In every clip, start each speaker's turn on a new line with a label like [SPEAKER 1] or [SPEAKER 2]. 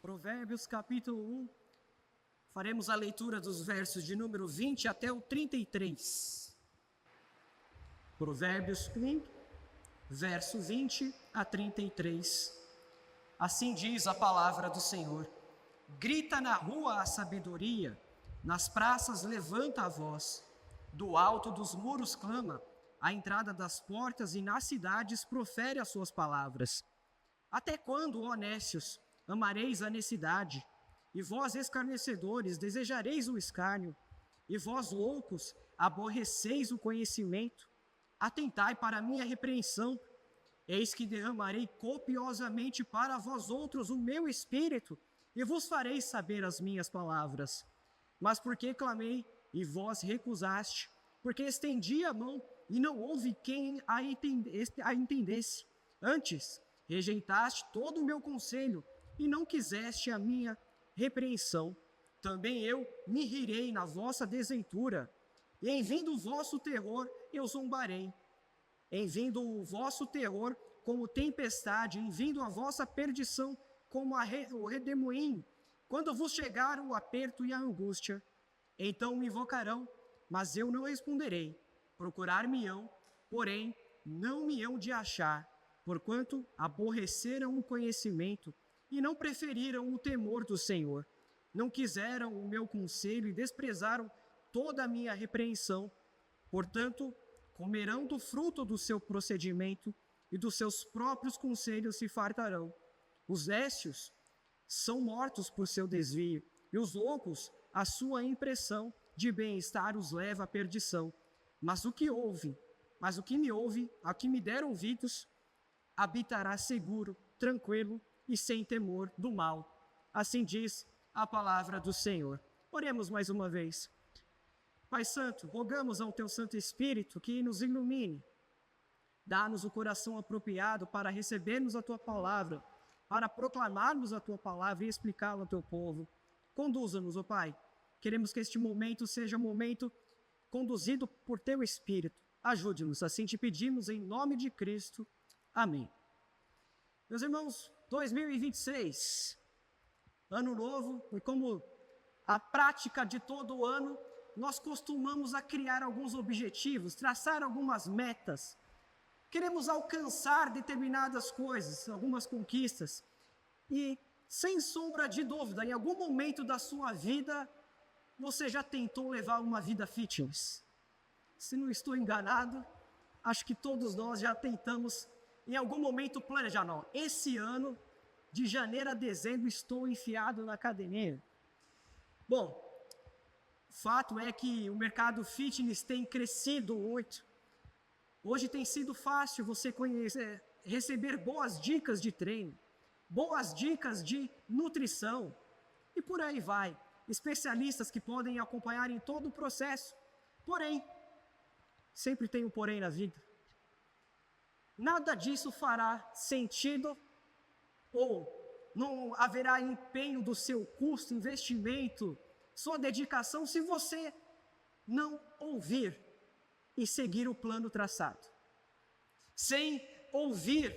[SPEAKER 1] Provérbios capítulo 1, faremos a leitura dos versos de número 20 até o 33. Provérbios 1, verso 20 a 33. Assim diz a palavra do Senhor: grita na rua a sabedoria, nas praças levanta a voz, do alto dos muros clama, à entrada das portas e nas cidades profere as suas palavras. Até quando, ó nécios, amareis a necessidade? E vós, escarnecedores, desejareis o escárnio? E vós, loucos, aborreceis o conhecimento? Atentai para a minha repreensão. Eis que derramarei copiosamente para vós outros o meu espírito, e vos farei saber as minhas palavras. Mas porque clamei, e vós recusaste, porque estendi a mão, e não houve quem a entendesse. Antes, rejeitaste todo o meu conselho, e não quiseste a minha repreensão. Também eu me rirei na vossa desventura, e em vindo o vosso terror eu zombarei. Em vindo o vosso terror como tempestade, em vindo a vossa perdição como o redemoinho, quando vos chegar o aperto e a angústia, então me invocarão, mas eu não responderei. Procurar-me-ão, porém não me hão de achar, porquanto aborreceram o conhecimento e não preferiram o temor do Senhor. Não quiseram o meu conselho e desprezaram toda a minha repreensão. Portanto, comerão do fruto do seu procedimento e dos seus próprios conselhos se fartarão. Os nécios são mortos por seu desvio, e os loucos, a sua impressão de bem-estar os leva à perdição. Mas o que me ouve, a que me der ouvidos, habitará seguro, tranquilo e sem temor do mal. Assim diz a palavra do Senhor. Oremos mais uma vez. Pai Santo, rogamos ao Teu Santo Espírito que nos ilumine. Dá-nos o coração apropriado para recebermos a Tua palavra, para proclamarmos a Tua palavra e explicá-la ao Teu povo. Conduza-nos, ó Pai. Queremos que este momento seja um momento conduzido por Teu Espírito. Ajude-nos, assim te pedimos em nome de Cristo. Amém. Meus irmãos, 2026, ano novo, e como a prática de todo o ano, nós costumamos a criar alguns objetivos, traçar algumas metas. Queremos alcançar determinadas coisas, algumas conquistas. E, sem sombra de dúvida, em algum momento da sua vida, você já tentou levar uma vida fitness? Se não estou enganado, acho que todos nós já tentamos em algum momento planejar. Não, esse ano, de janeiro a dezembro, estou enfiado na academia. Bom, o fato é que o mercado fitness tem crescido muito. Hoje tem sido fácil você receber boas dicas de treino, boas dicas de nutrição e por aí vai. Especialistas que podem acompanhar em todo o processo. Porém, sempre tem um porém na vida. Nada disso fará sentido ou não haverá empenho do seu custo, investimento, sua dedicação, se você não ouvir e seguir o plano traçado. Sem ouvir,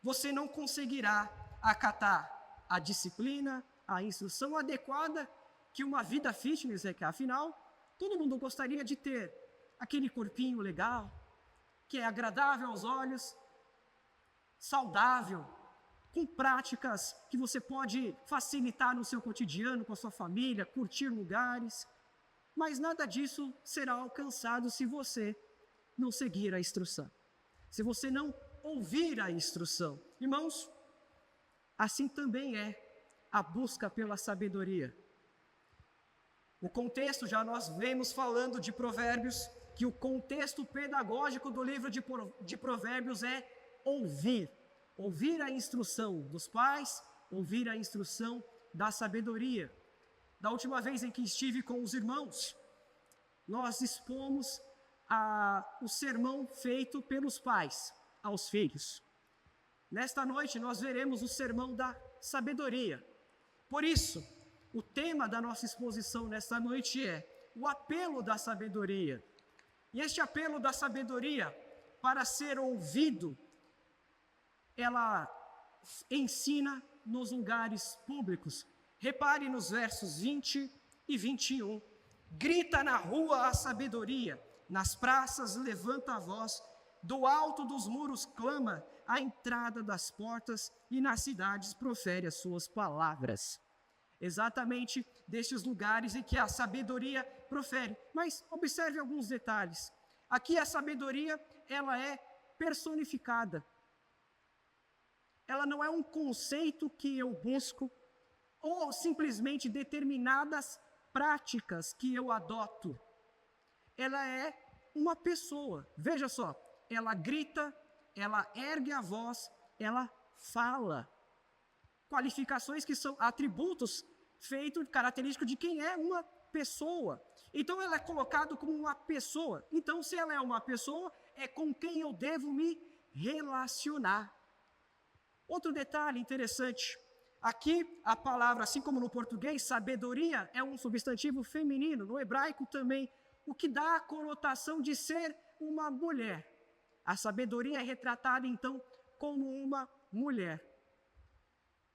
[SPEAKER 1] você não conseguirá acatar a disciplina, a instrução adequada que uma vida fitness requer. Afinal, todo mundo gostaria de ter aquele corpinho legal, que é agradável aos olhos, saudável, com práticas que você pode facilitar no seu cotidiano, com a sua família, curtir lugares. Mas nada disso será alcançado se você não seguir a instrução, se você não ouvir a instrução. Irmãos, assim também é a busca pela sabedoria. O contexto, já nós vemos falando de Provérbios, que o contexto pedagógico do livro de Provérbios é ouvir. Ouvir a instrução dos pais, ouvir a instrução da sabedoria. Da última vez em que estive com os irmãos, nós expomos o sermão feito pelos pais aos filhos. Nesta noite nós veremos o sermão da sabedoria. Por isso, o tema da nossa exposição nesta noite é o apelo da sabedoria. E este apelo da sabedoria, para ser ouvido, ela ensina nos lugares públicos. Repare nos versos 20 e 21. Grita na rua a sabedoria, nas praças levanta a voz, do alto dos muros clama, à entrada das portas e nas cidades profere as suas palavras. Exatamente destes lugares em que a sabedoria profere. Mas observe alguns detalhes. Aqui a sabedoria, ela é personificada. Ela não é um conceito que eu busco ou simplesmente determinadas práticas que eu adoto. Ela é uma pessoa. Veja só, ela grita, ela ergue a voz, ela fala. Qualificações que são atributos feitos, característicos de quem é uma pessoa. Então ela é colocada como uma pessoa. Então se ela é uma pessoa, é com quem eu devo me relacionar. Outro detalhe interessante, aqui a palavra, assim como no português, sabedoria é um substantivo feminino, no hebraico também, o que dá a conotação de ser uma mulher. A sabedoria é retratada então como uma mulher.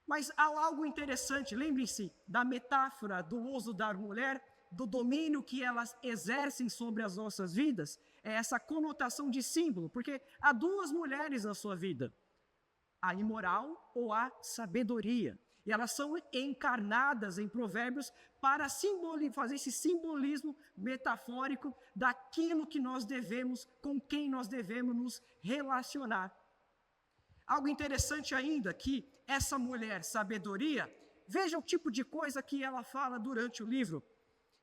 [SPEAKER 1] Mas há algo interessante, lembre-se da metáfora do uso da mulher, do domínio que elas exercem sobre as nossas vidas, é essa conotação de símbolo, porque há duas mulheres na sua vida, a imoral ou a sabedoria. E elas são encarnadas em Provérbios para fazer esse simbolismo metafórico daquilo que nós devemos, com quem nós devemos nos relacionar. Algo interessante ainda que essa mulher sabedoria, veja o tipo de coisa que ela fala durante o livro.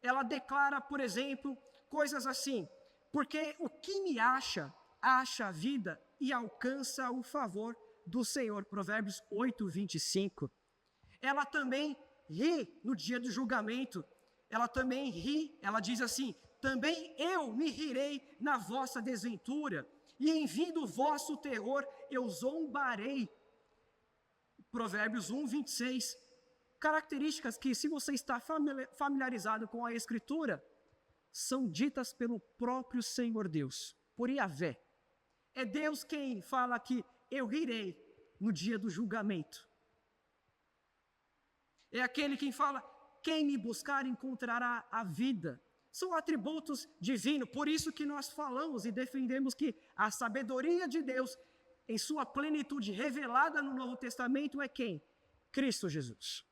[SPEAKER 1] Ela declara, por exemplo, coisas assim: porque o que me acha a vida e alcança o favor do Senhor. Provérbios 8, 25. Ela também ri no dia do julgamento. Ela também ri, ela diz assim: também eu me rirei na vossa desventura, e em vindo o vosso terror eu zombarei. Provérbios 1, 26. Características que, se você está familiarizado com a Escritura, são ditas pelo próprio Senhor Deus, por Yahvé. É Deus quem fala que eu rirei no dia do julgamento. É aquele quem fala, quem me buscar encontrará a vida. São atributos divinos, por isso que nós falamos e defendemos que a sabedoria de Deus, em sua plenitude revelada no Novo Testamento, é quem? Cristo Jesus.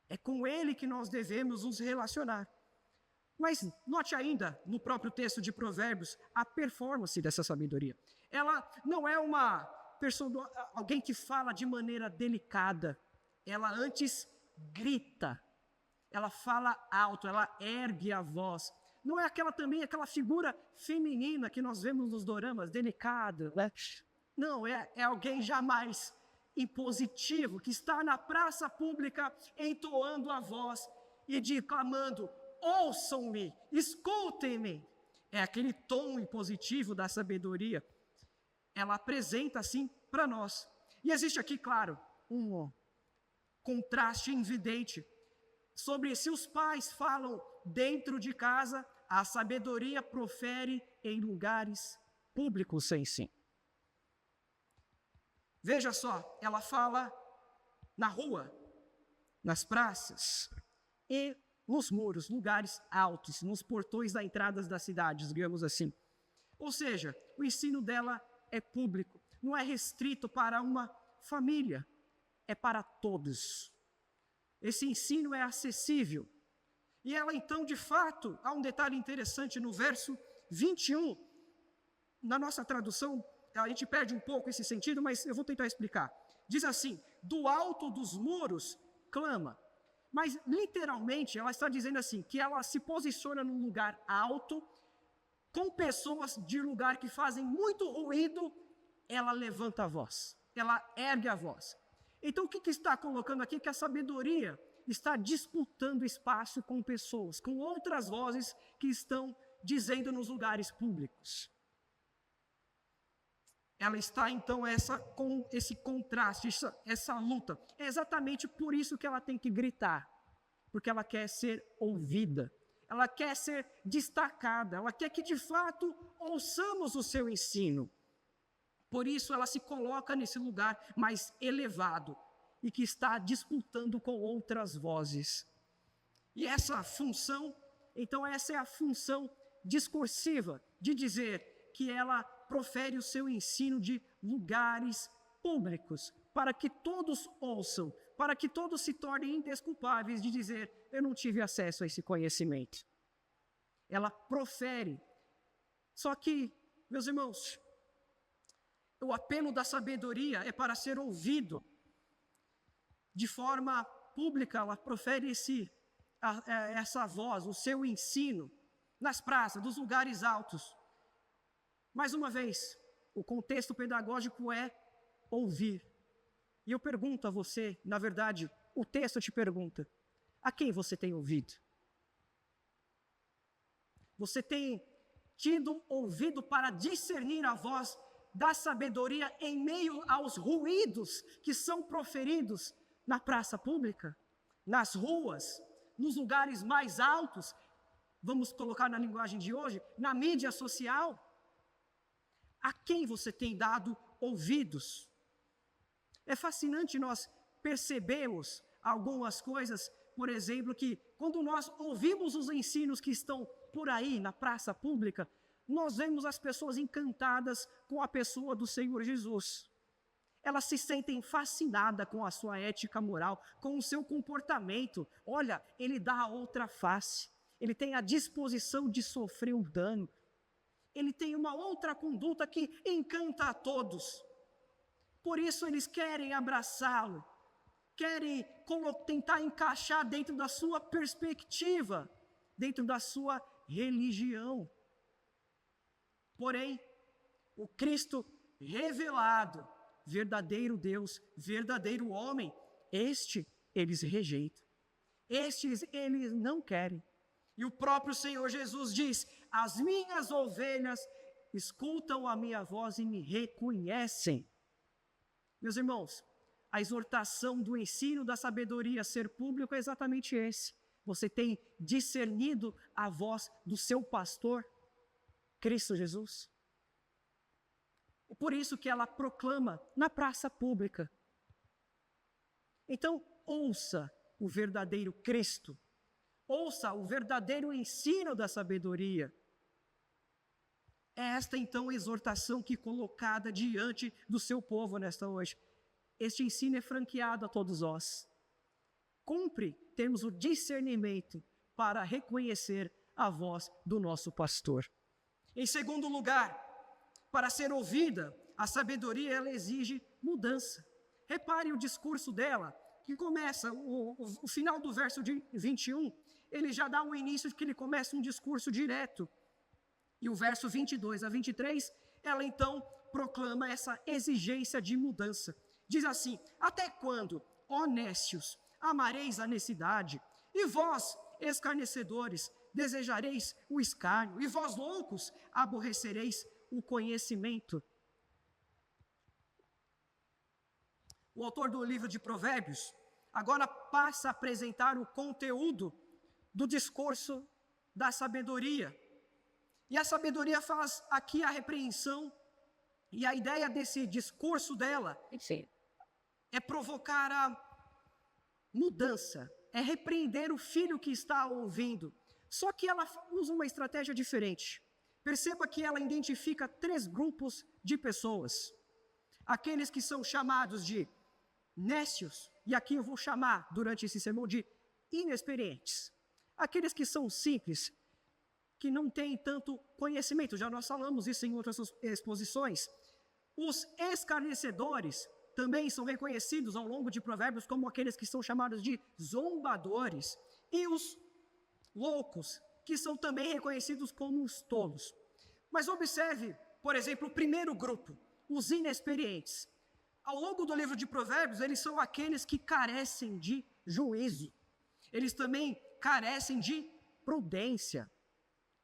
[SPEAKER 1] É com Ele que nós devemos nos relacionar. Mas note ainda, no próprio texto de Provérbios, a performance dessa sabedoria. Ela não é alguém que fala de maneira delicada. Ela antes grita. Ela fala alto, ela ergue a voz. Não é aquela figura feminina que nós vemos nos doramas, delicada, né? Não, é alguém jamais impositivo, que está na praça pública entoando a voz e clamando, ouçam-me, escutem-me. É aquele tom impositivo da sabedoria. Ela apresenta assim para nós. E existe aqui, claro, um contraste evidente sobre se os pais falam dentro de casa, a sabedoria profere em lugares públicos sem sim. Veja só, ela fala na rua, nas praças e nos muros, lugares altos, nos portões das entradas das cidades, digamos assim. Ou seja, o ensino dela é público, não é restrito para uma família, é para todos. Esse ensino é acessível. E ela então, de fato, há um detalhe interessante no verso 21, na nossa tradução, a gente perde um pouco esse sentido, mas eu vou tentar explicar. Diz assim, do alto dos muros, clama. Mas, literalmente, ela está dizendo assim, que ela se posiciona num lugar alto, com pessoas de lugar que fazem muito ruído, ela levanta a voz, ela ergue a voz. Então, o que está colocando aqui é que a sabedoria está disputando espaço com pessoas, com outras vozes que estão dizendo nos lugares públicos. Ela está, então, com esse contraste, essa luta. É exatamente por isso que ela tem que gritar, porque ela quer ser ouvida, ela quer ser destacada, ela quer que, de fato, ouçamos o seu ensino. Por isso, ela se coloca nesse lugar mais elevado. e que está disputando com outras vozes. E essa função, então essa é a função discursiva, de dizer que ela profere o seu ensino de lugares públicos, para que todos ouçam, para que todos se tornem indesculpáveis de dizer, eu não tive acesso a esse conhecimento. Ela profere. Só que, meus irmãos, o apelo da sabedoria é para ser ouvido. De forma pública, ela profere essa voz, o seu ensino, nas praças, dos lugares altos. Mais uma vez, o contexto pedagógico é ouvir. E eu pergunto a você, na verdade, o texto te pergunta, a quem você tem ouvido? Você tem tido ouvido para discernir a voz da sabedoria em meio aos ruídos que são proferidos na praça pública, nas ruas, nos lugares mais altos, vamos colocar na linguagem de hoje, na mídia social? A quem você tem dado ouvidos? É fascinante nós percebemos algumas coisas, por exemplo, que quando nós ouvimos os ensinos que estão por aí na praça pública, nós vemos as pessoas encantadas com a pessoa do Senhor Jesus. Elas se sentem fascinadas com a sua ética moral, com o seu comportamento. Olha, ele dá a outra face. Ele tem a disposição de sofrer um dano. Ele tem uma outra conduta que encanta a todos. Por isso eles querem abraçá-lo, querem tentar encaixar dentro da sua perspectiva, dentro da sua religião. Porém, o Cristo revelado, verdadeiro Deus, verdadeiro homem, este eles rejeitam. Estes eles não querem. E o próprio Senhor Jesus diz, as minhas ovelhas escutam a minha voz e me reconhecem. Meus irmãos, a exortação do ensino da sabedoria a ser público é exatamente esse. Você tem discernido a voz do seu pastor, Cristo Jesus? É por isso que ela proclama na praça pública. Então, ouça o verdadeiro Cristo. Ouça o verdadeiro ensino da sabedoria. É esta, então, exortação que é colocada diante do seu povo nesta hoje. Este ensino é franqueado a todos nós. Cumpre termos o discernimento para reconhecer a voz do nosso pastor. Em segundo lugar, para ser ouvida, a sabedoria ela exige mudança. Repare o discurso dela, que começa, o final do verso 21, ele já dá um início de que ele começa um discurso direto. E o verso 22 a 23, ela então proclama essa exigência de mudança. Diz assim, até quando, ó nécios, amareis a necessidade, e vós, escarnecedores, desejareis o escárnio, e vós, loucos, aborrecereis o conhecimento. O autor do livro de Provérbios agora passa a apresentar o conteúdo do discurso da sabedoria. E a sabedoria faz aqui a repreensão, e a ideia desse discurso dela é provocar a mudança, é repreender o filho que está ouvindo. Só que ela usa uma estratégia diferente. Perceba que ela identifica 3 grupos de pessoas. Aqueles que são chamados de nécios, e aqui eu vou chamar durante esse sermão de inexperientes. Aqueles que são simples, que não têm tanto conhecimento, já nós falamos isso em outras exposições. Os escarnecedores também são reconhecidos ao longo de Provérbios como aqueles que são chamados de zombadores. E os loucos, que são também reconhecidos como os tolos. Mas observe, por exemplo, o primeiro grupo, os inexperientes. Ao longo do livro de Provérbios, eles são aqueles que carecem de juízo. Eles também carecem de prudência.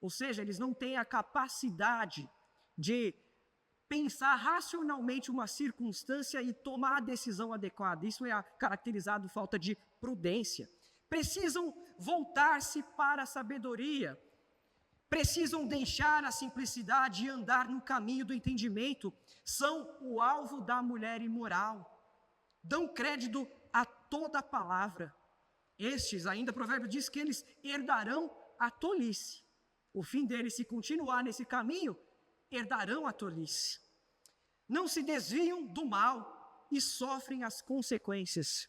[SPEAKER 1] Ou seja, eles não têm a capacidade de pensar racionalmente uma circunstância e tomar a decisão adequada. Isso é caracterizado falta de prudência. Precisam voltar-se para a sabedoria. Precisam deixar a simplicidade e andar no caminho do entendimento. São o alvo da mulher imoral. Dão crédito toda palavra. Estes, ainda Provérbios diz que eles herdarão a tolice. O fim deles, se continuar nesse caminho, herdarão a tolice. Não se desviam do mal e sofrem as consequências.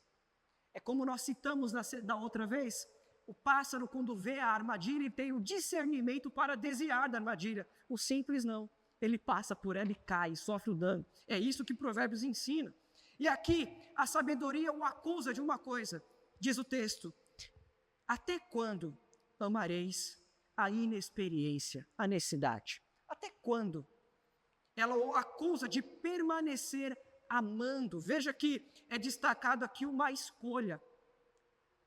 [SPEAKER 1] É como nós citamos da outra vez, o pássaro, quando vê a armadilha, ele tem o discernimento para desviar da armadilha. O simples não. Ele passa por ela e cai, sofre o dano. É isso que Provérbios ensina. E aqui, a sabedoria o acusa de uma coisa. Diz o texto: até quando amareis a inexperiência, a necessidade? Até quando? Ela o acusa de permanecer amando. Veja que é destacado aqui uma escolha.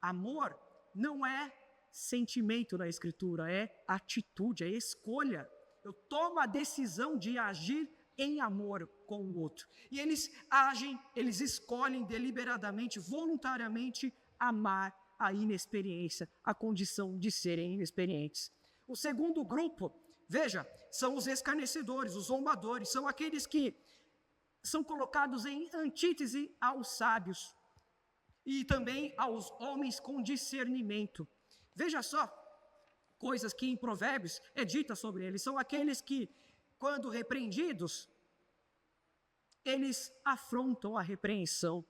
[SPEAKER 1] Amor não é sentimento na Escritura, é atitude, é escolha. Eu tomo a decisão de agir em amor com o outro. E eles agem, eles escolhem deliberadamente, voluntariamente amar a inexperiência, a condição de serem inexperientes. O segundo grupo, veja, são os escarnecedores, os zombadores, são aqueles que são colocados em antítese aos sábios e também aos homens com discernimento. Veja só, coisas que em Provérbios é dita sobre eles, são aqueles que, quando repreendidos, eles afrontam a repreensão,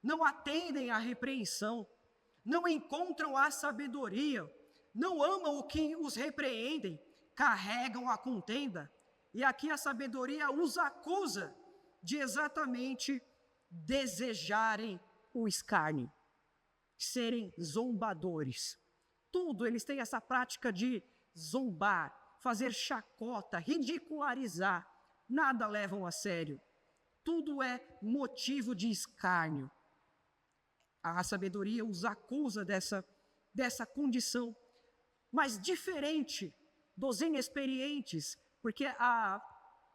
[SPEAKER 1] não atendem à repreensão, não encontram a sabedoria, não amam o que os repreendem, carregam a contenda. E aqui a sabedoria os acusa de exatamente desejarem o escárnio, serem zombadores. Tudo, eles têm essa prática de zombar, fazer chacota, ridicularizar. Nada levam a sério. Tudo é motivo de escárnio. A sabedoria os acusa dessa condição. Mas diferente dos inexperientes, porque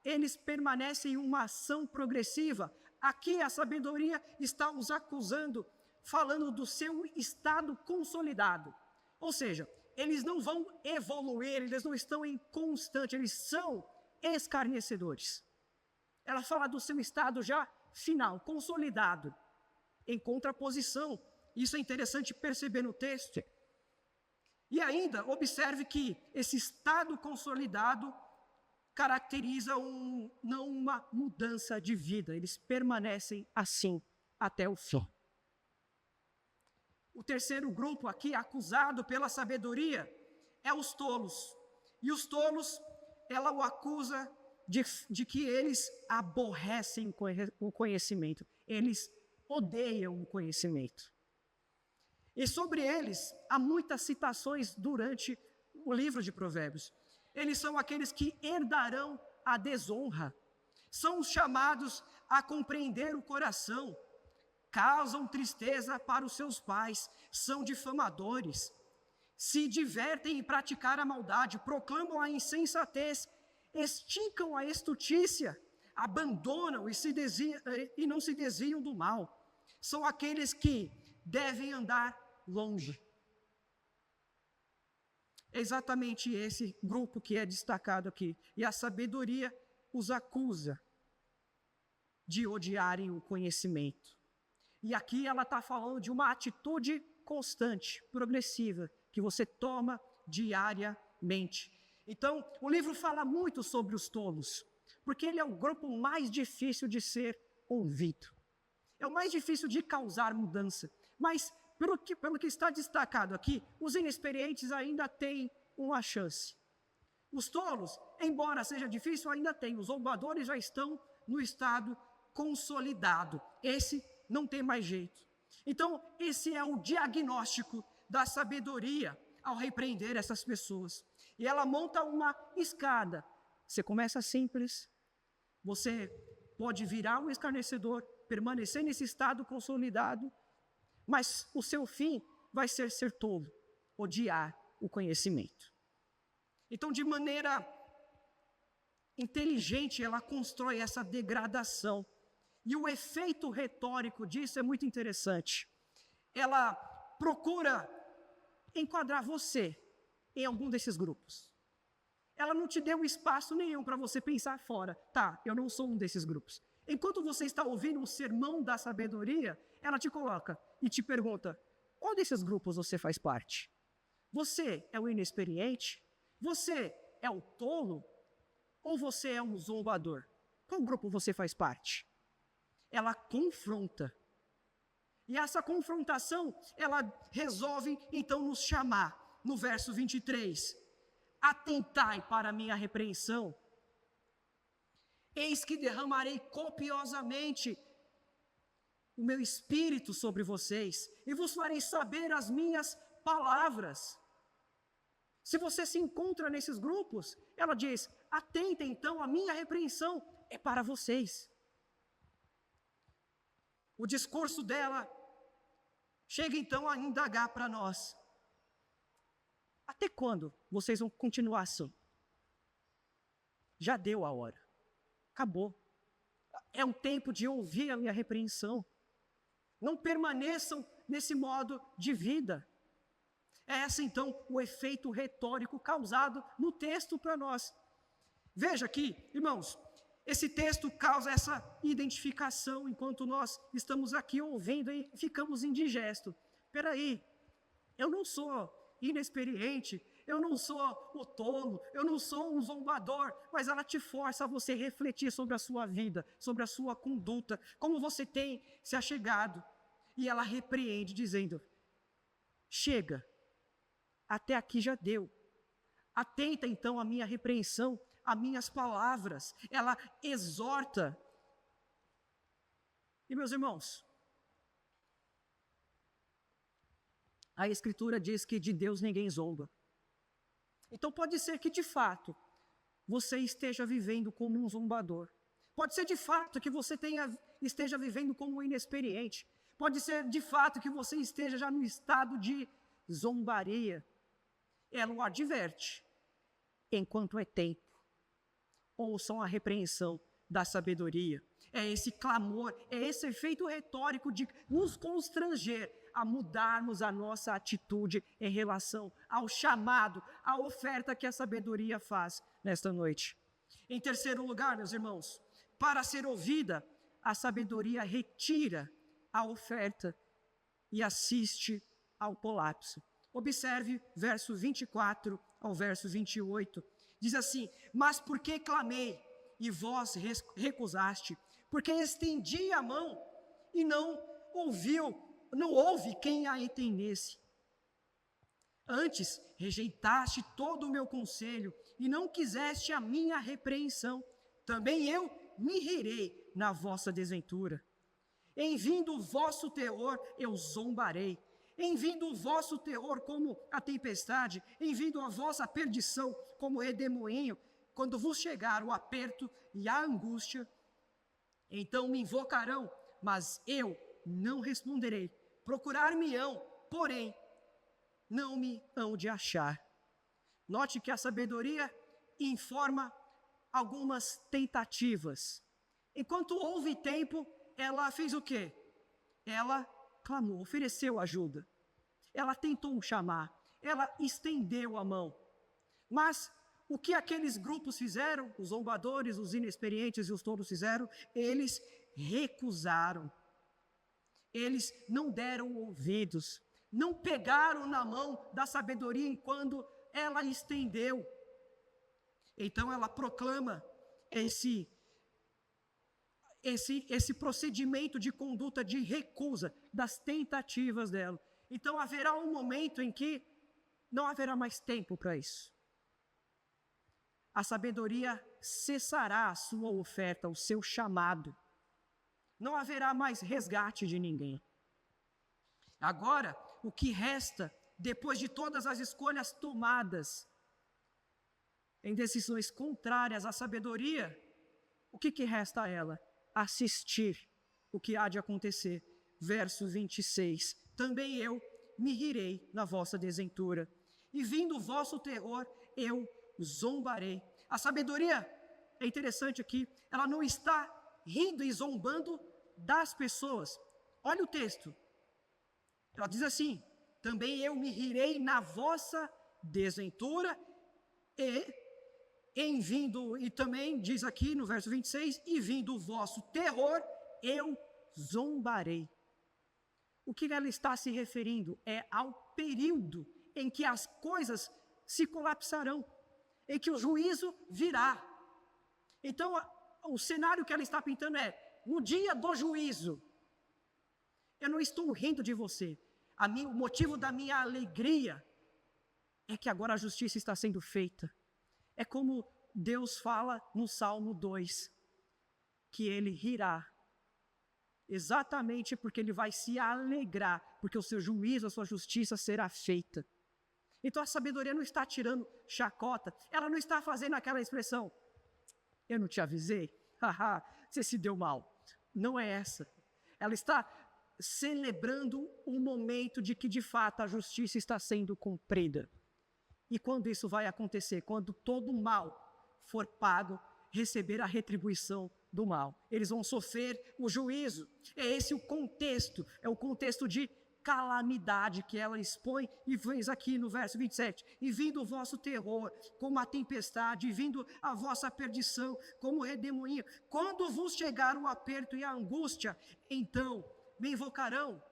[SPEAKER 1] eles permanecem em uma ação progressiva. Aqui a sabedoria está os acusando, falando do seu estado consolidado. Ou seja, eles não vão evoluir, eles não estão em constante, eles são escarnecedores. Ela fala do seu estado já final, consolidado, em contraposição. Isso é interessante perceber no texto. E ainda, observe que esse estado consolidado caracteriza não uma mudança de vida, eles permanecem assim até o fim. O terceiro grupo aqui, acusado pela sabedoria, é os tolos. E os tolos, ela o acusa de que eles aborrecem o conhecimento, eles odeiam o conhecimento. E sobre eles, há muitas citações durante o livro de Provérbios. Eles são aqueles que herdarão a desonra, são os chamados a compreender o coração, causam tristeza para os seus pais, são difamadores, se divertem em praticar a maldade, proclamam a insensatez, esticam a estutícia, abandonam e não se desviam do mal. São aqueles que devem andar longe. É exatamente esse grupo que é destacado aqui. E a sabedoria os acusa de odiarem o conhecimento. E aqui ela está falando de uma atitude constante, progressiva, que você toma diariamente. Então, o livro fala muito sobre os tolos, porque ele é o grupo mais difícil de ser ouvido. É o mais difícil de causar mudança. Mas, pelo que está destacado aqui, os inexperientes ainda têm uma chance. Os tolos, embora seja difícil, ainda têm. Os zombadores já estão no estado consolidado. Esse não tem mais jeito. Então, esse é o diagnóstico da sabedoria ao repreender essas pessoas. E ela monta uma escada. Você começa simples, você pode virar um escarnecedor, permanecer nesse estado consolidado, mas o seu fim vai ser tolo, odiar o conhecimento. Então, de maneira inteligente, ela constrói essa degradação. E o efeito retórico disso é muito interessante. Ela procura enquadrar você em algum desses grupos. Ela não te deu espaço nenhum para você pensar fora. Tá, eu não sou um desses grupos. Enquanto você está ouvindo um sermão da sabedoria, ela te coloca, e te pergunta: qual desses grupos você faz parte? Você é o inexperiente? Você é o tolo? Ou você é um zombador? Qual grupo você faz parte? Ela confronta. E essa confrontação, ela resolve então nos chamar. No verso 23, atentai para a minha repreensão. Eis que derramarei copiosamente o meu espírito sobre vocês e vos farei saber as minhas palavras. Se você se encontra nesses grupos, ela diz: atentem então, a minha repreensão é para vocês. O discurso dela chega então a indagar para nós: até quando vocês vão continuar assim? Já deu a hora. Acabou. É um tempo de ouvir a minha repreensão. Não permaneçam nesse modo de vida. É esse então o efeito retórico causado no texto para nós. Veja aqui, irmãos, esse texto causa essa identificação enquanto nós estamos aqui ouvindo e ficamos indigestos. Espera aí, eu não sou inexperiente, eu não sou o tolo, eu não sou um zombador, mas ela te força a você refletir sobre a sua vida, sobre a sua conduta, como você tem se achegado. E ela repreende dizendo: chega, até aqui já deu. Atenta então à minha repreensão, às minhas palavras. Ela exorta. E meus irmãos, a Escritura diz que de Deus ninguém zomba. Então pode ser que de fato você esteja vivendo como um zombador. Pode ser de fato que você esteja vivendo como um inexperiente. Pode ser de fato que você esteja já no estado de zombaria. Ela o adverte: enquanto é tempo, ouçam a repreensão da sabedoria. É esse clamor, é esse efeito retórico de nos constranger a mudarmos a nossa atitude em relação ao chamado, à oferta que a sabedoria faz nesta noite. Em terceiro lugar, meus irmãos, para ser ouvida, a sabedoria retira a oferta e assiste ao colapso. Observe verso 24 ao verso 28. Diz assim: mas por que clamei e vós recusaste? Porque estendi a mão e não houve quem a entendesse. Antes rejeitaste todo o meu conselho e não quiseste a minha repreensão. Também eu me rirei na vossa desventura. Em vindo o vosso terror, eu zombarei. Em vindo o vosso terror como a tempestade, em vindo a vossa perdição como redemoinho, quando vos chegar o aperto e a angústia, então me invocarão, mas eu não responderei. Procurar-me-ão, porém, não me hão de achar. Note que a sabedoria informa algumas tentativas. Enquanto houve tempo, ela fez o quê? Ela clamou, ofereceu ajuda. Ela tentou chamar, ela estendeu a mão. Mas o que aqueles grupos fizeram, os zombadores, os inexperientes e os tolos fizeram? Eles recusaram. Eles não deram ouvidos, não pegaram na mão da sabedoria enquanto ela estendeu. Então ela proclama esse procedimento de conduta de recusa das tentativas dela. Então haverá um momento em que não haverá mais tempo para isso. A sabedoria cessará a sua oferta, o seu chamado. Não haverá mais resgate de ninguém. Agora, o que resta, depois de todas as escolhas tomadas em decisões contrárias à sabedoria, o que resta a ela? Assistir o que há de acontecer. Verso 26. Também eu me rirei na vossa desventura, e vindo o vosso terror, eu zombarei. A sabedoria, é interessante aqui, ela não está rindo e zombando das pessoas. Olha o texto. Ela diz assim: também eu me rirei na vossa desventura, e também diz aqui no verso 26, e vindo o vosso terror, eu zombarei. o que ela está se referindo é ao período em que as coisas se colapsarão, em que o juízo virá. Então, o cenário que ela está pintando é, no dia do juízo, eu não estou rindo de você. O motivo da minha alegria é que agora a justiça está sendo feita. É como Deus fala no Salmo 2, que ele rirá, exatamente porque ele vai se alegrar, porque o seu juízo, a sua justiça será feita. Então a sabedoria não está tirando chacota, ela não está fazendo aquela expressão, eu não te avisei, haha, você se deu mal. Não é essa. Ela está celebrando um momento de que de fato a justiça está sendo cumprida. E quando isso vai acontecer? Quando todo mal for pago, receber a retribuição do mal. Eles vão sofrer o juízo. É esse o contexto, é o contexto de calamidade que ela expõe e vês aqui no verso 27. E vindo o vosso terror, como a tempestade, e vindo a vossa perdição, como redemoinho. Quando vos chegar o aperto e a angústia, então me invocarão,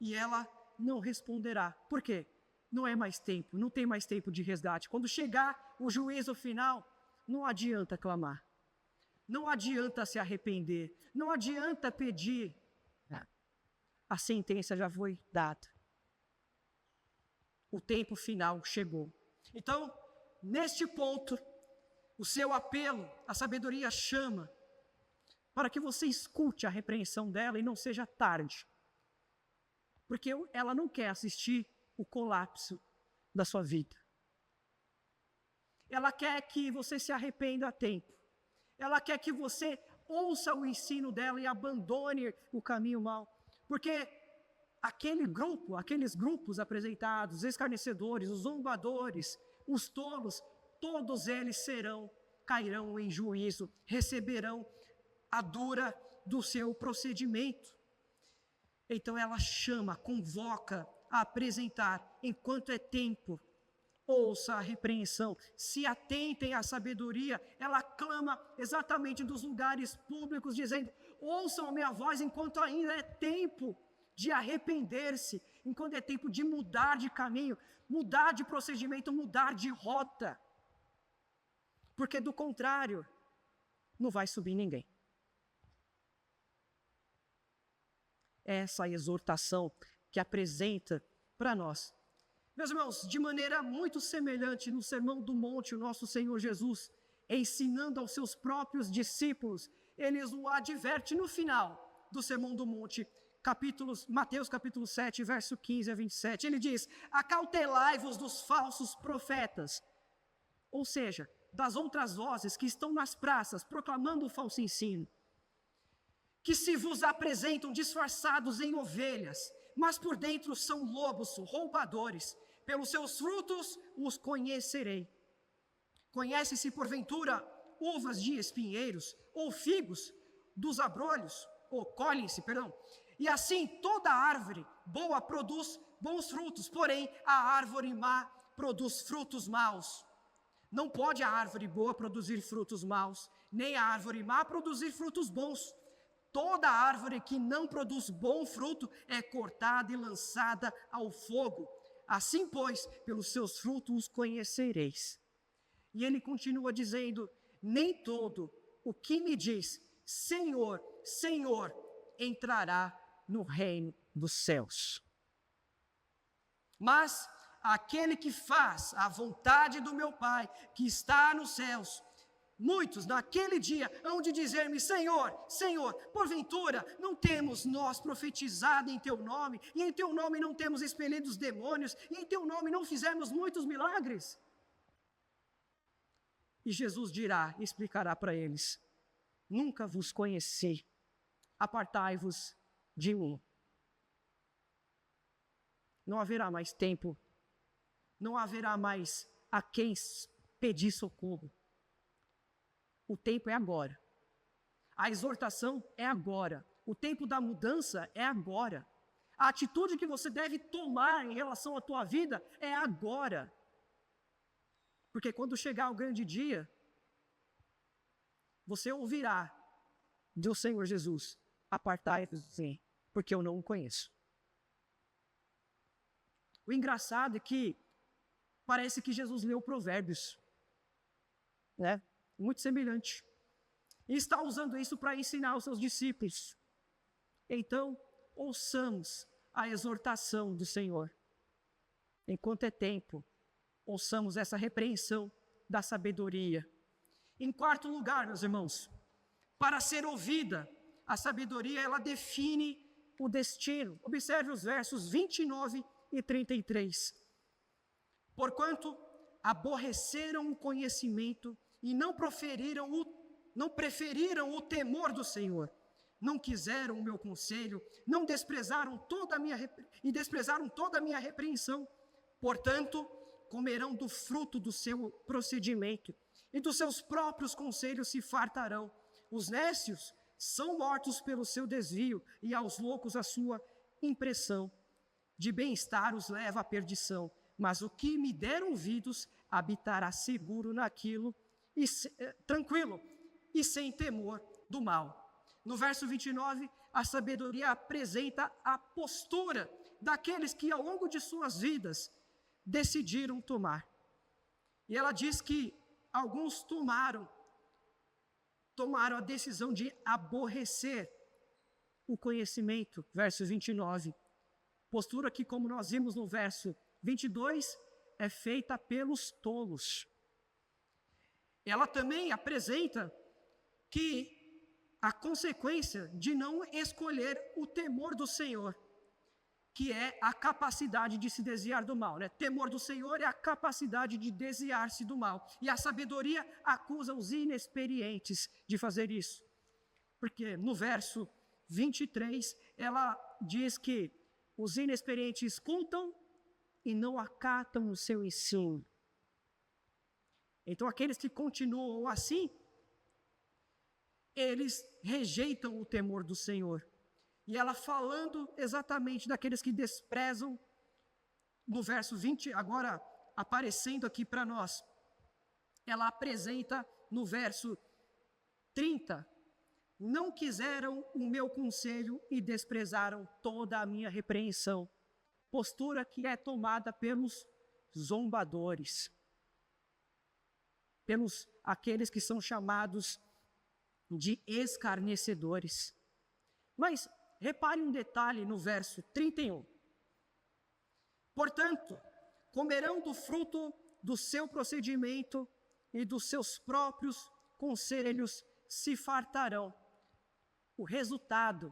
[SPEAKER 1] e ela não responderá. Por quê? Não é mais tempo, não tem mais tempo de resgate. Quando chegar o juízo final, não adianta clamar. Não adianta se arrepender. Não adianta pedir. A sentença já foi dada. O tempo final chegou. Então, neste ponto, o seu apelo, a sabedoria chama para que você escute a repreensão dela e não seja tarde. Porque ela não quer assistir o colapso da sua vida. Ela quer que você se arrependa a tempo. Ela quer que você ouça o ensino dela e abandone o caminho mau. Porque aqueles grupos apresentados, os escarnecedores, os zombadores, os tolos, todos eles cairão em juízo, receberão a dura do seu procedimento. Então ela chama, convoca a apresentar, enquanto é tempo, ouça a repreensão, se atentem à sabedoria. Ela clama exatamente dos lugares públicos, dizendo, ouçam a minha voz enquanto ainda é tempo de arrepender-se, enquanto é tempo de mudar de caminho, mudar de procedimento, mudar de rota. Porque do contrário, não vai subir ninguém. Essa exortação que apresenta para nós. Meus irmãos, de maneira muito semelhante no Sermão do Monte, o nosso Senhor Jesus, ensinando aos seus próprios discípulos, o adverte no final do Sermão do Monte, Mateus capítulo 7, verso 15 a 27. Ele diz, acautelai-vos dos falsos profetas, ou seja, das outras vozes que estão nas praças proclamando o falso ensino, que se vos apresentam disfarçados em ovelhas, mas por dentro são lobos roubadores. Pelos seus frutos os conhecerei. Conhece-se porventura uvas de espinheiros, ou figos dos abrolhos, ou colhem-se, e assim toda árvore boa produz bons frutos, porém a árvore má produz frutos maus. Não pode a árvore boa produzir frutos maus, nem a árvore má produzir frutos bons. Toda árvore que não produz bom fruto é cortada e lançada ao fogo. Assim, pois, pelos seus frutos os conhecereis. E ele continua dizendo, nem todo o que me diz, Senhor, Senhor, entrará no reino dos céus. Mas aquele que faz a vontade do meu Pai, que está nos céus, muitos naquele dia hão de dizer-me, Senhor, Senhor, porventura não temos nós profetizado em Teu nome, e em Teu nome não temos expelido os demônios, e em Teu nome não fizemos muitos milagres? E Jesus dirá, explicará para eles, nunca vos conheci, apartai-vos de mim. Não haverá mais tempo, não haverá mais a quem pedir socorro. O tempo é agora. A exortação é agora. O tempo da mudança é agora. A atitude que você deve tomar em relação à tua vida é agora. Porque quando chegar o grande dia, você ouvirá do Senhor Jesus, apartai-vos de mim, porque eu não o conheço. O engraçado é que parece que Jesus leu Provérbios, né? Muito semelhante. E está usando isso para ensinar os seus discípulos. Então, ouçamos a exortação do Senhor. Enquanto é tempo, ouçamos essa repreensão da sabedoria. Em quarto lugar, meus irmãos, para ser ouvida, a sabedoria, ela define o destino. Observe os versos 29 e 33. Porquanto aborreceram o conhecimento e não preferiram o temor do Senhor, não quiseram o meu conselho, desprezaram toda a minha repreensão. Portanto, comerão do fruto do seu procedimento, e dos seus próprios conselhos se fartarão. Os nécios são mortos pelo seu desvio, e aos loucos a sua impressão de bem-estar os leva à perdição. Mas o que me der ouvidos habitará seguro naquilo, tranquilo e sem temor do mal. No verso 29, a sabedoria apresenta a postura daqueles que ao longo de suas vidas decidiram tomar. E ela diz que alguns tomaram a decisão de aborrecer o conhecimento, verso 29. Postura que, como nós vimos no verso 22, é feita pelos tolos. Ela também apresenta que a consequência de não escolher o temor do Senhor, que é a capacidade de se desviar do mal, né? Temor do Senhor é a capacidade de desviar-se do mal. E a sabedoria acusa os inexperientes de fazer isso. Porque no verso 23, ela diz que os inexperientes escutam e não acatam o seu ensino. Então, aqueles que continuam assim, eles rejeitam o temor do Senhor. E ela falando exatamente daqueles que desprezam, no verso 20, agora aparecendo aqui para nós, ela apresenta no verso 30, não quiseram o meu conselho e desprezaram toda a minha repreensão. Postura que é tomada pelos zombadores, pelos aqueles que são chamados de escarnecedores. Mas repare um detalhe no verso 31. Portanto, comerão do fruto do seu procedimento e dos seus próprios conselhos se fartarão. O resultado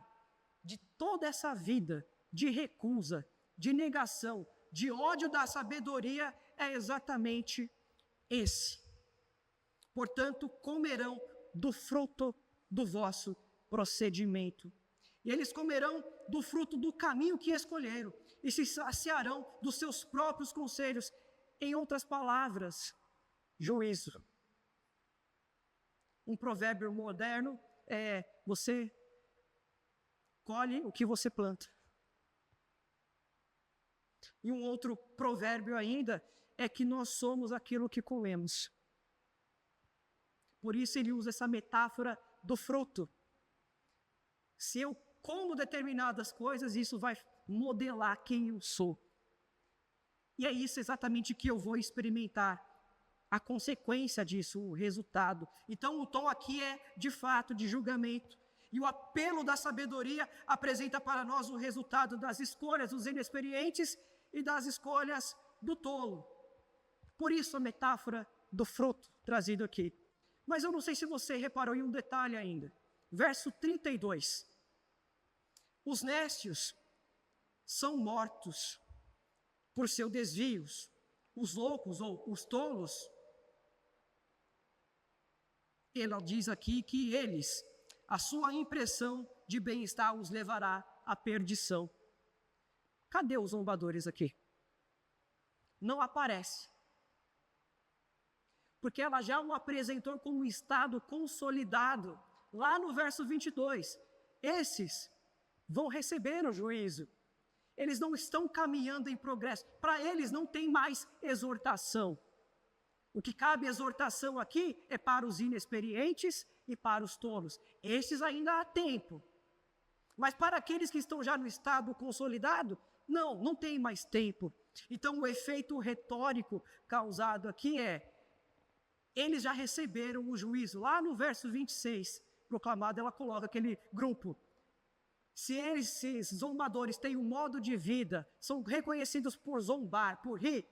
[SPEAKER 1] de toda essa vida de recusa, de negação, de ódio da sabedoria é exatamente esse. Portanto, comerão do fruto do vosso procedimento. E eles comerão do fruto do caminho que escolheram e se saciarão dos seus próprios conselhos. Em outras palavras, juízo. Um provérbio moderno é: você colhe o que você planta. E um outro provérbio ainda é que nós somos aquilo que comemos. Por isso ele usa essa metáfora do fruto. Se eu como determinadas coisas, isso vai modelar quem eu sou. E é isso exatamente que eu vou experimentar. A consequência disso, o resultado. Então o tom aqui é, de fato, de julgamento. E o apelo da sabedoria apresenta para nós o resultado das escolhas dos inexperientes e das escolhas do tolo. Por isso a metáfora do fruto trazido aqui. Mas eu não sei se você reparou em um detalhe ainda. Verso 32. Os nécios são mortos por seus desvios. Os loucos ou os tolos, ela diz aqui que eles, a sua impressão de bem-estar os levará à perdição. Cadê os zombadores aqui? Não aparece. Porque ela já o apresentou como um estado consolidado, lá no verso 22. Esses vão receber o juízo. Eles não estão caminhando em progresso. Para eles não tem mais exortação. O que cabe exortação aqui é para os inexperientes e para os tolos. Estes ainda há tempo. Mas para aqueles que estão já no estado consolidado, não tem mais tempo. Então, o efeito retórico causado aqui é: eles já receberam o juízo. Lá no verso 26, proclamado, ela coloca aquele grupo. Se esses zombadores têm um modo de vida, são reconhecidos por zombar, por rir,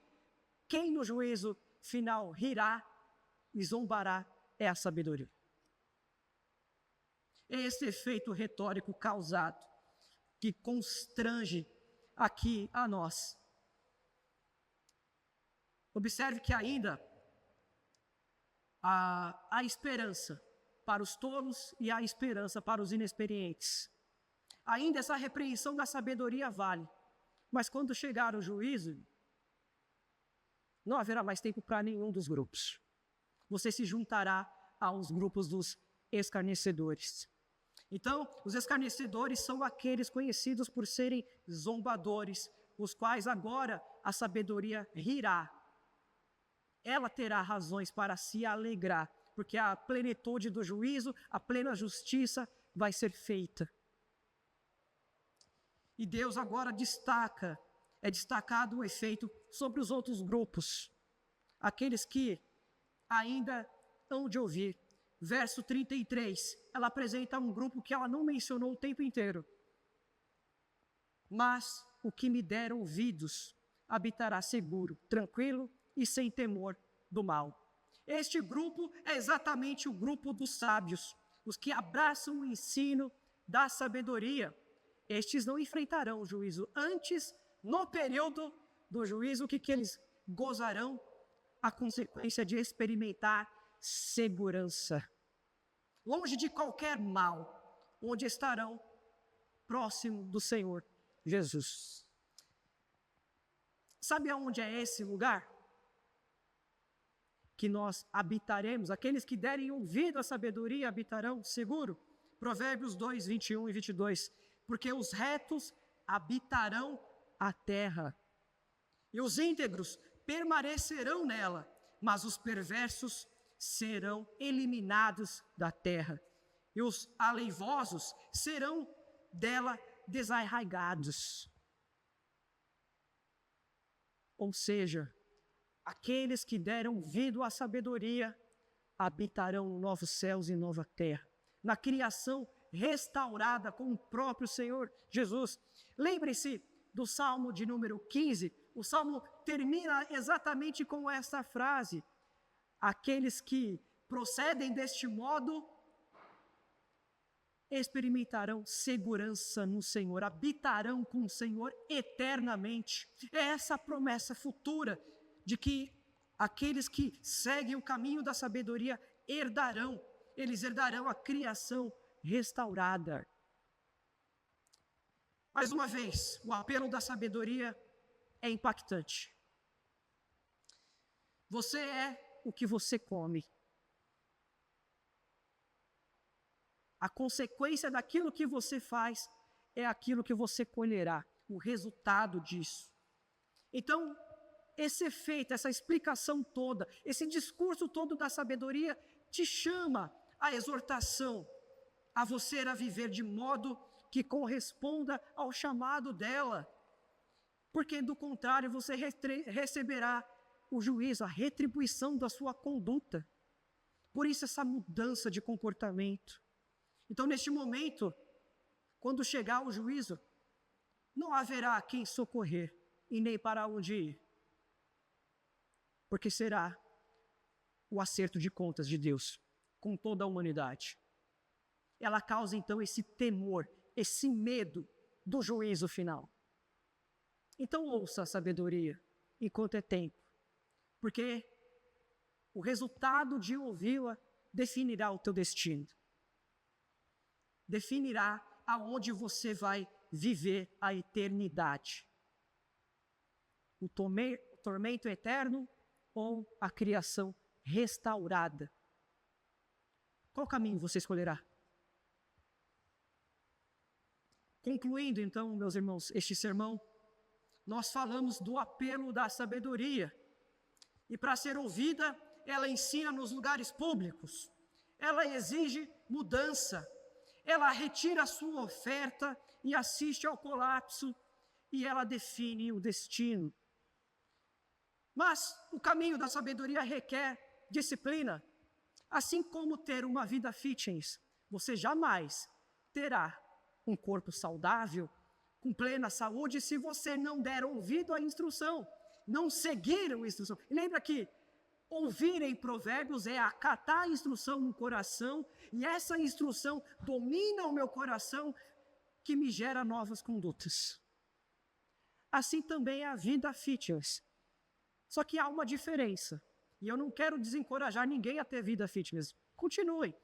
[SPEAKER 1] quem no juízo final rirá e zombará é a sabedoria. Esse efeito retórico causado, que constrange aqui a nós. Observe que ainda há esperança para os tolos e há esperança para os inexperientes. Ainda essa repreensão da sabedoria vale, mas quando chegar o juízo, não haverá mais tempo para nenhum dos grupos. Você se juntará aos grupos dos escarnecedores. Então, os escarnecedores são aqueles conhecidos por serem zombadores, os quais agora a sabedoria rirá. Ela terá razões para se alegrar, porque a plenitude do juízo, a plena justiça vai ser feita. E Deus agora é destacado o efeito sobre os outros grupos, aqueles que ainda hão de ouvir. Verso 33, ela apresenta um grupo que ela não mencionou o tempo inteiro. Mas o que me der ouvidos habitará seguro, tranquilo e sem temor do mal. Este grupo é exatamente o grupo dos sábios, os que abraçam o ensino da sabedoria. Estes não enfrentarão o juízo. Antes, no período do juízo, o que eles gozarão? A consequência de experimentar segurança. Longe de qualquer mal, onde estarão próximo do Senhor Jesus. Sabe aonde é esse lugar? Que nós habitaremos, aqueles que derem ouvido à sabedoria habitarão seguro. Provérbios 2, 21 e 22. Porque os retos habitarão a terra, e os íntegros permanecerão nela, mas os perversos serão eliminados da terra, e os aleivosos serão dela desarraigados. Ou seja, aqueles que deram ouvido à sabedoria habitarão novos céus e nova terra, na criação restaurada com o próprio Senhor Jesus. Lembre-se do Salmo de número 15, o Salmo termina exatamente com esta frase: aqueles que procedem deste modo experimentarão segurança no Senhor, habitarão com o Senhor eternamente. É essa a promessa futura de que aqueles que seguem o caminho da sabedoria eles herdarão a criação restaurada. Mais uma vez, o apelo da sabedoria é impactante. Você é o que você come. A consequência daquilo que você faz é aquilo que você colherá, o resultado disso. Então, esse efeito, essa explicação toda, esse discurso todo da sabedoria te chama à exortação, a você a viver de modo que corresponda ao chamado dela, porque do contrário você receberá o juízo, a retribuição da sua conduta. Por isso essa mudança de comportamento. Então neste momento, quando chegar o juízo, não haverá quem socorrer e nem para onde ir, porque será o acerto de contas de Deus com toda a humanidade. Ela causa então esse temor, esse medo do juízo final. Então ouça a sabedoria enquanto é tempo, porque o resultado de ouvi-la definirá o teu destino. Definirá aonde você vai viver a eternidade. O tormento eterno ou a criação restaurada. Qual caminho você escolherá? Concluindo então, meus irmãos, este sermão, nós falamos do apelo da sabedoria. E para ser ouvida, ela ensina nos lugares públicos. Ela exige mudança. Ela retira a sua oferta e assiste ao colapso. E ela define o destino. Mas o caminho da sabedoria requer disciplina. Assim como ter uma vida fitness, você jamais terá um corpo saudável, com plena saúde, se você não der ouvido à instrução, não seguir a instrução. E lembra que ouvir em Provérbios é acatar a instrução no coração, e essa instrução domina o meu coração, que me gera novas condutas. Assim também é a vida fitness. Só que há uma diferença, e eu não quero desencorajar ninguém a ter vida fitness. Continuem,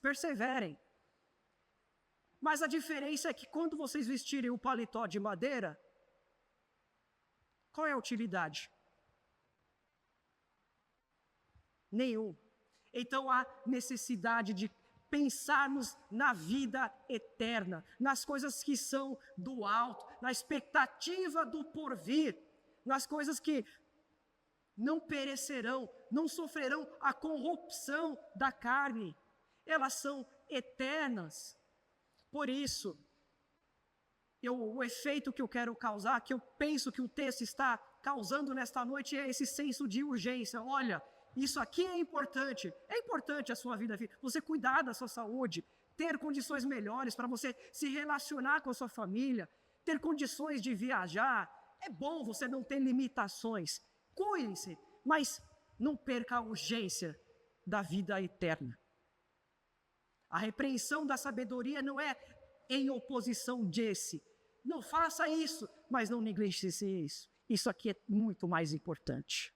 [SPEAKER 1] perseverem. Mas a diferença é que quando vocês vestirem o paletó de madeira, qual é a utilidade? Nenhum. Então há necessidade de pensarmos na vida eterna, nas coisas que são do alto, na expectativa do porvir, nas coisas que não perecerão, não sofrerão a corrupção da carne. Elas são eternas. Por isso, o efeito que eu quero causar, que eu penso que o texto está causando nesta noite, é esse senso de urgência. Olha, isso aqui é importante a sua vida, você cuidar da sua saúde, ter condições melhores para você se relacionar com a sua família, ter condições de viajar. É bom você não ter limitações, cuide-se, mas não perca a urgência da vida eterna. A repreensão da sabedoria não é em oposição desse. Não faça isso, mas não negligencie isso. Isso aqui é muito mais importante.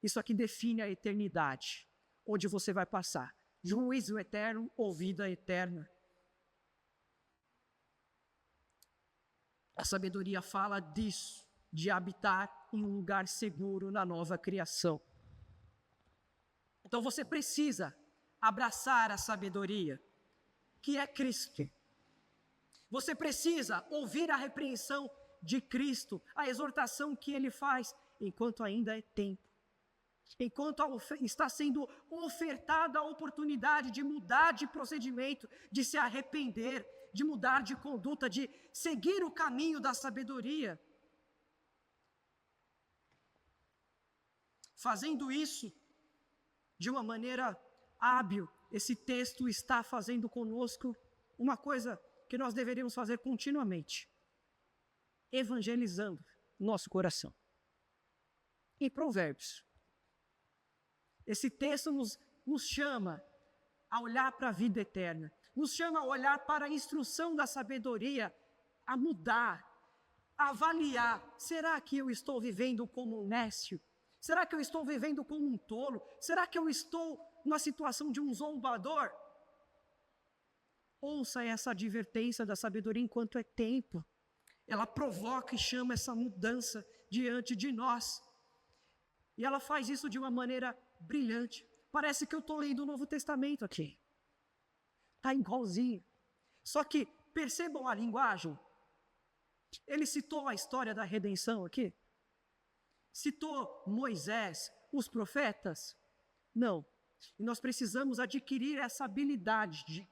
[SPEAKER 1] Isso aqui define a eternidade, onde você vai passar. Juízo eterno ou vida eterna. A sabedoria fala disso, de habitar em um lugar seguro na nova criação. Então você precisa abraçar a sabedoria, que é Cristo. Você precisa ouvir a repreensão de Cristo, a exortação que Ele faz, enquanto ainda é tempo. Enquanto está sendo ofertada a oportunidade de mudar de procedimento, de se arrepender, de mudar de conduta, de seguir o caminho da sabedoria. Fazendo isso de uma maneira hábil, esse texto está fazendo conosco uma coisa que nós deveríamos fazer continuamente: evangelizando nosso coração. Em Provérbios, esse texto nos chama a olhar para a vida eterna, nos chama a olhar para a instrução da sabedoria, a mudar, a avaliar: será que eu estou vivendo como um nécio? Será que eu estou vivendo como um tolo? Será que eu estou na situação de um zombador? Ouça essa advertência da sabedoria enquanto é tempo. Ela provoca e chama essa mudança diante de nós. E ela faz isso de uma maneira brilhante. Parece que eu estou lendo o Novo Testamento aqui. Está igualzinho. Só que percebam a linguagem. Ele citou a história da redenção aqui. Citou Moisés, os profetas? Não. E nós precisamos adquirir essa habilidade de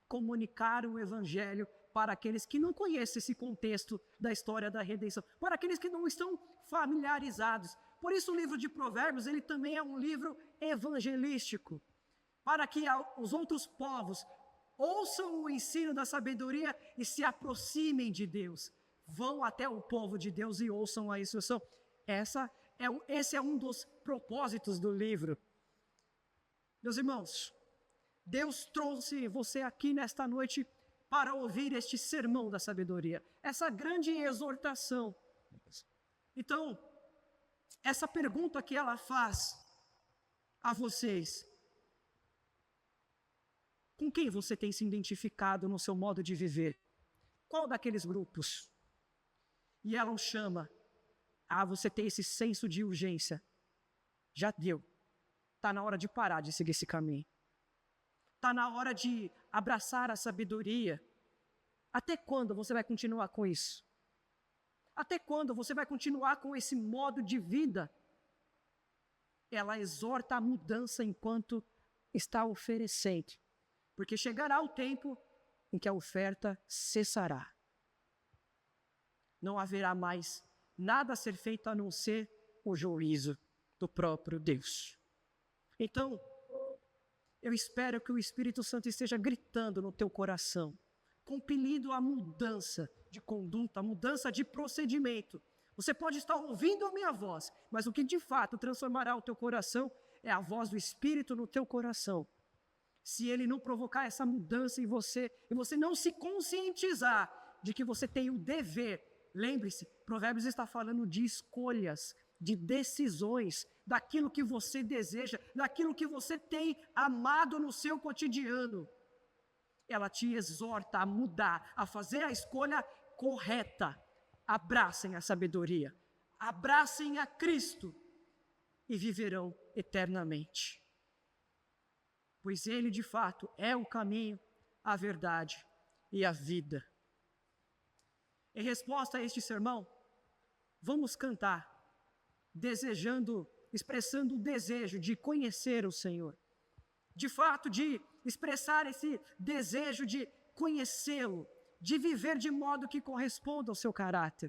[SPEAKER 1] comunicar o Evangelho para aqueles que não conhecem esse contexto da história da redenção, para aqueles que não estão familiarizados. Por isso o livro de Provérbios, ele também é um livro evangelístico, para que os outros povos ouçam o ensino da sabedoria e se aproximem de Deus. Vão até o povo de Deus e ouçam a instrução. Esse é um dos propósitos do livro. Meus irmãos, Deus trouxe você aqui nesta noite para ouvir este sermão da sabedoria, essa grande exortação. Então, essa pergunta que ela faz a vocês: com quem você tem se identificado no seu modo de viver? Qual daqueles grupos? E ela o chama a você ter esse senso de urgência. Já deu. Está na hora de parar de seguir esse caminho. Está na hora de abraçar a sabedoria. Até quando você vai continuar com isso? Até quando você vai continuar com esse modo de vida? Ela exorta a mudança enquanto está oferecendo, porque chegará o tempo em que a oferta cessará. Não haverá mais nada a ser feito a não ser o juízo do próprio Deus. Então, eu espero que o Espírito Santo esteja gritando no teu coração, compelindo a mudança de conduta, a mudança de procedimento. Você pode estar ouvindo a minha voz, mas o que de fato transformará o teu coração é a voz do Espírito no teu coração. Se ele não provocar essa mudança em você, e você não se conscientizar de que você tem o dever, lembre-se, Provérbios está falando de escolhas, de decisões, daquilo que você deseja, daquilo que você tem amado no seu cotidiano. Ela te exorta a mudar, a fazer a escolha correta. Abracem a sabedoria, abracem a Cristo e viverão eternamente. Pois Ele, de fato, é o caminho, a verdade e a vida. Em resposta a este sermão, vamos cantar, expressando o desejo de conhecer o Senhor. De fato, de expressar esse desejo de conhecê-lo, de viver de modo que corresponda ao seu caráter.